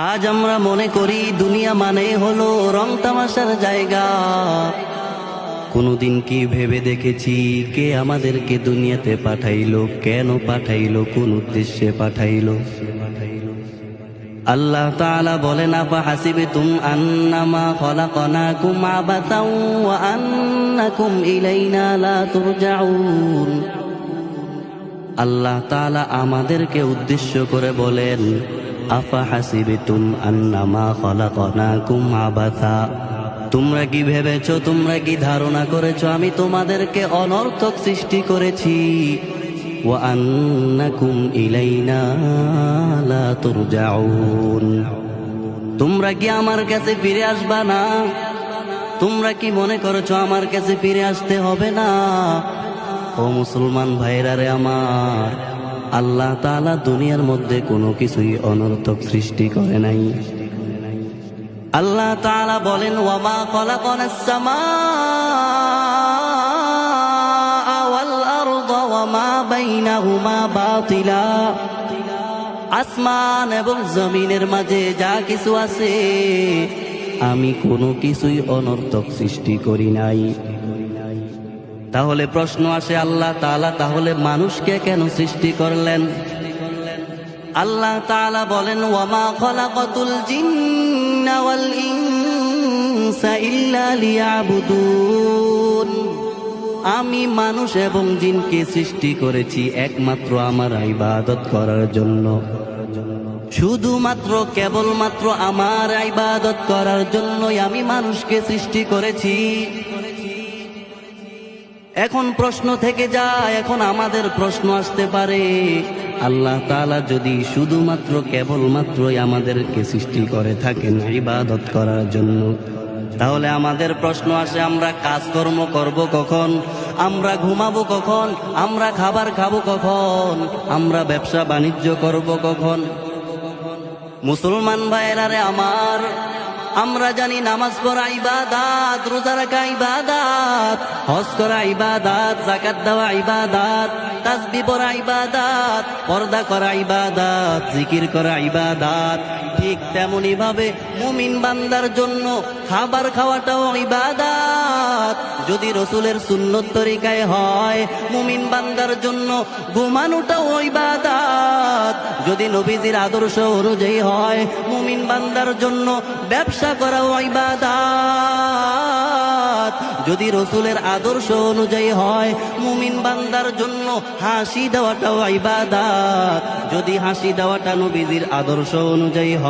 আজ আমরা মনে করি দুনিয়া মানে হলো রং তামাশার জায়গা। কোনদিন কি ভেবে দেখেছি কে আমাদেরকে দুনিয়াতে পাঠাইলো, কেন পাঠাইলো, কোন উদ্দেশ্যে পাঠাইলো? আল্লাহ তাআলা বলেন, আফা হাসিবতুম আন্নামা খলাকনাকুম আবাসাও ওয়া আন্নাকুম ইলাইনা লা তুরজাউন। আল্লাহ তাআলা আমাদেরকে উদ্দেশ্য করে বলেন, আফা হাসিবতুম আন্নামা খলাকনাকুম আবাসা, তোমরা কি ভেবেছো, তোমরা কি ধারণা করেছো আমি তোমাদেরকে অনর্থক সৃষ্টি করেছি? ওয়া আন্নাকুম ইলাইনা লা তুরজাউন, তোমরা কি আমার কাছে ফিরে আসবা না? তোমরা কি মনে করেছো আমার কাছে ফিরে আসতে হবে না? ও মুসলমান ভাইরা রে আমার, আল্লাহ তাআলা দুনিয়ার মধ্যে কোনো কিছুই অনর্থক সৃষ্টি করে নাই। আল্লাহ তাআলা বলেন, ওয়ামা খলাকনাস সামাআ ওয়াল আরদা ওয়ামা বাইনাহুমা বাতিলা, আসমান এবং জমিনের মাঝে যা কিছু আছে আমি কোনো কিছুই অনর্থক সৃষ্টি করি নাই। তাহলে প্রশ্ন আসে, আল্লাহ তাআলা তাহলে মানুষকে কেন সৃষ্টি করলেন? আল্লাহ তাআলা বলেন, ওয়ামা খলাকতুল জিন্না ওয়াল ইনসা ইল্লা লিয়াবুদুন, আমি মানুষ এবং জিনকে সৃষ্টি করেছি একমাত্র আমার ইবাদত করার জন্য, শুধুমাত্র কেবলমাত্র আমার ইবাদত করার জন্যই আমি মানুষকে সৃষ্টি করেছি। এখন প্রশ্ন থেকে যায়, এখন আমাদের প্রশ্ন আসতে পারে, আল্লাহ তাআলা যদি শুধুমাত্র কেবলমাত্রই আমাদেরকে সৃষ্টি করে থাকেন ইবাদত করার জন্য, তাহলে আমাদের প্রশ্ন আসে, আমরা কাজকর্ম করব কখন? আমরা ঘুমাবো কখন? আমরা খাবার খাবো কখন? আমরা ব্যবসা বাণিজ্য করব কখন? মুসলমান ভাইরা রে আমার, আমরা জানি নামাজ পড়া ইবাদত, রোজা রাখা ইবাদত, হজ করা ইবাদত, যাকাত দেওয়া ইবাদত, তাসবিহ পড়া ইবাদত, পর্দা করা ইবাদত, জিকির করা ইবাদত। ঠিক তেমনি ভাবে মুমিন বান্দার জন্য খাবার খাওয়াটাও ইবাদত। যদি রসুলের সুন্নত তরিকায় হয়, মুমিন বান্দার জন্য ঘুমানোটাও ইবাদত। যদি নবীজির আদর্শ অনুযায়ী হয়, মুমিন বান্দার জন্য ব্যবসা করাও ইবাদত। যদি রসুলের আদর্শ অনুযায়ী হয়, মুমিন বান্দার জন্য হাসি দেওয়াটাও ইবাদত। যদি হাসি দেওয়াটা নবীজির আদর্শ অনুযায়ী হয়।